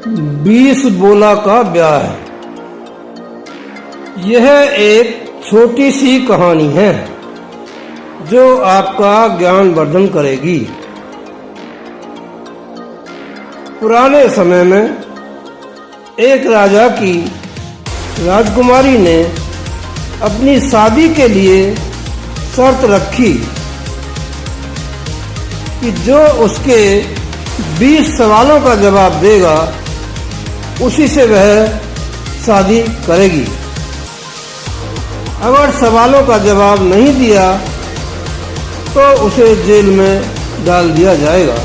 20 बोला का ब्याह। यह एक छोटी सी कहानी है जो आपका ज्ञान वर्धन करेगी। पुराने समय में एक राजा की राजकुमारी ने अपनी शादी के लिए शर्त रखी कि जो उसके 20 सवालों का जवाब देगा उसी से वह शादी करेगी। अगर सवालों का जवाब नहीं दिया तो उसे जेल में डाल दिया जाएगा।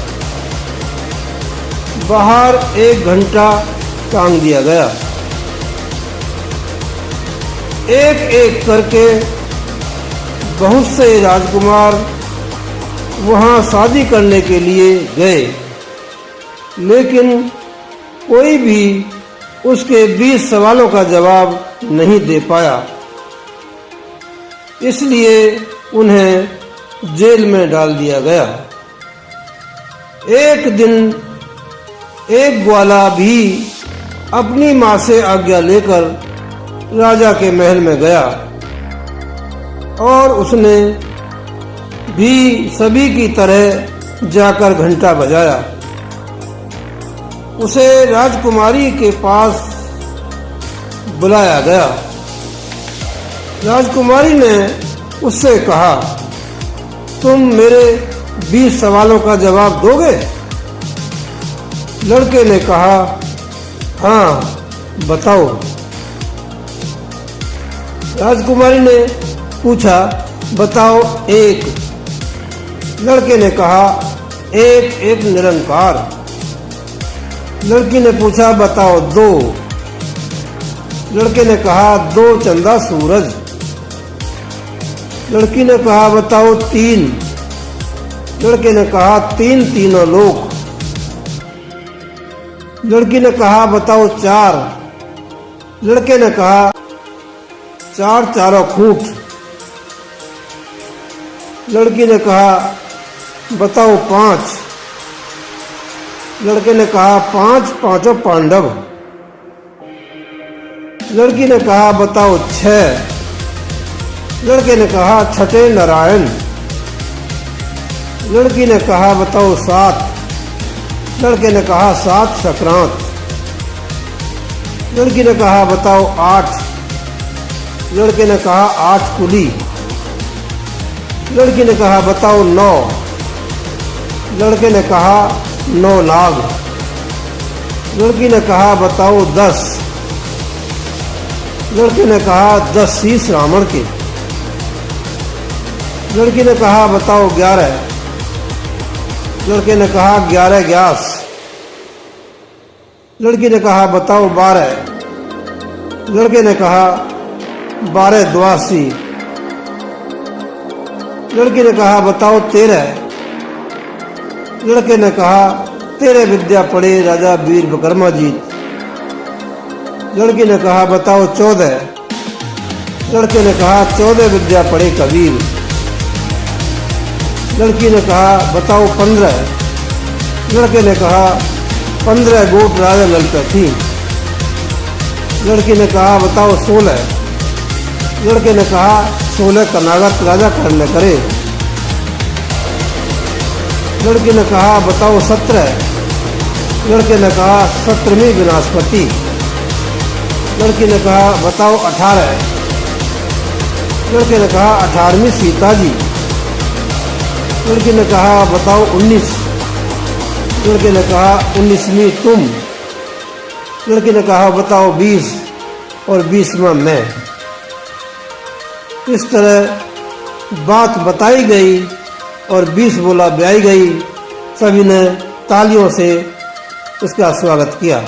बाहर 1 घंटा टांग दिया गया। एक एक करके बहुत से राजकुमार वहां शादी करने के लिए गए, लेकिन कोई भी उसके 20 सवालों का जवाब नहीं दे पाया। इसलिए उन्हें जेल में डाल दिया गया। एक दिन एक ग्वाला भी अपनी मां से आज्ञा लेकर राजा के महल में गया और उसने भी सभी की तरह जाकर घंटा बजाया। उसे राजकुमारी के पास बुलाया गया। राजकुमारी ने उससे कहा, तुम मेरे 20 सवालों का जवाब दोगे? लड़के ने कहा, हाँ बताओ। राजकुमारी ने पूछा, बताओ एक। लड़के ने कहा, एक निरंकार। लड़की ने पूछा, बताओ 2। लड़के ने कहा, 2 चंदा सूरज। लड़की ने कहा, बताओ 3। लड़के ने कहा, 3 तीनों लोक। लड़की ने कहा, बताओ 4। लड़के ने कहा, 4 चारों खूंट। लड़की ने कहा, बताओ 5। लड़के ने कहा, 5 पांचों पांडव। लड़की ने कहा, बताओ 6। लड़के ने कहा, 6 नारायण। लड़की ने कहा, बताओ 7। लड़के ने कहा, 7 संक्रांत। लड़की ने कहा, बताओ 8। लड़के ने कहा, 8 कुली। लड़की ने कहा, बताओ 9। लड़के ने कहा, 9 नाग। लड़की ने कहा, बताओ 10। लड़के ने कहा, 10 शीश रावण के। लड़की ने कहा, बताओ 11। लड़के ने कहा, 11 ग्यास। लड़की ने कहा, बताओ 12। लड़के ने कहा, 12 द्वासी। लड़की ने कहा, बताओ 13। लड़के ने कहा, 13 विद्या पढ़े राजा वीर विक्रमाजीत। लड़की ने कहा, बताओ 14। लड़के ने कहा, 14 विद्या पढ़े कबीर। लड़की ने कहा, बताओ 15। लड़के ने कहा, 15 गोट राजा नल पर थी। लड़की ने कहा, बताओ 16। लड़के ने कहा, 16 कर्नाटक राजा करने करे। लड़की ने कहा, बताओ 17। लड़के ने कहा, 17वीं विनाशपति। लड़की ने कहा, बताओ 18। लड़के ने कहा, 18वीं सीता जी। लड़की ने कहा, बताओ 19। लड़के ने कहा, 19वीं तुम। लड़की ने कहा, बताओ 20 और 20वां मैं। इस तरह बात बताई गई और 20 बोला ब्याई गई। सभी ने तालियों से उसका स्वागत किया।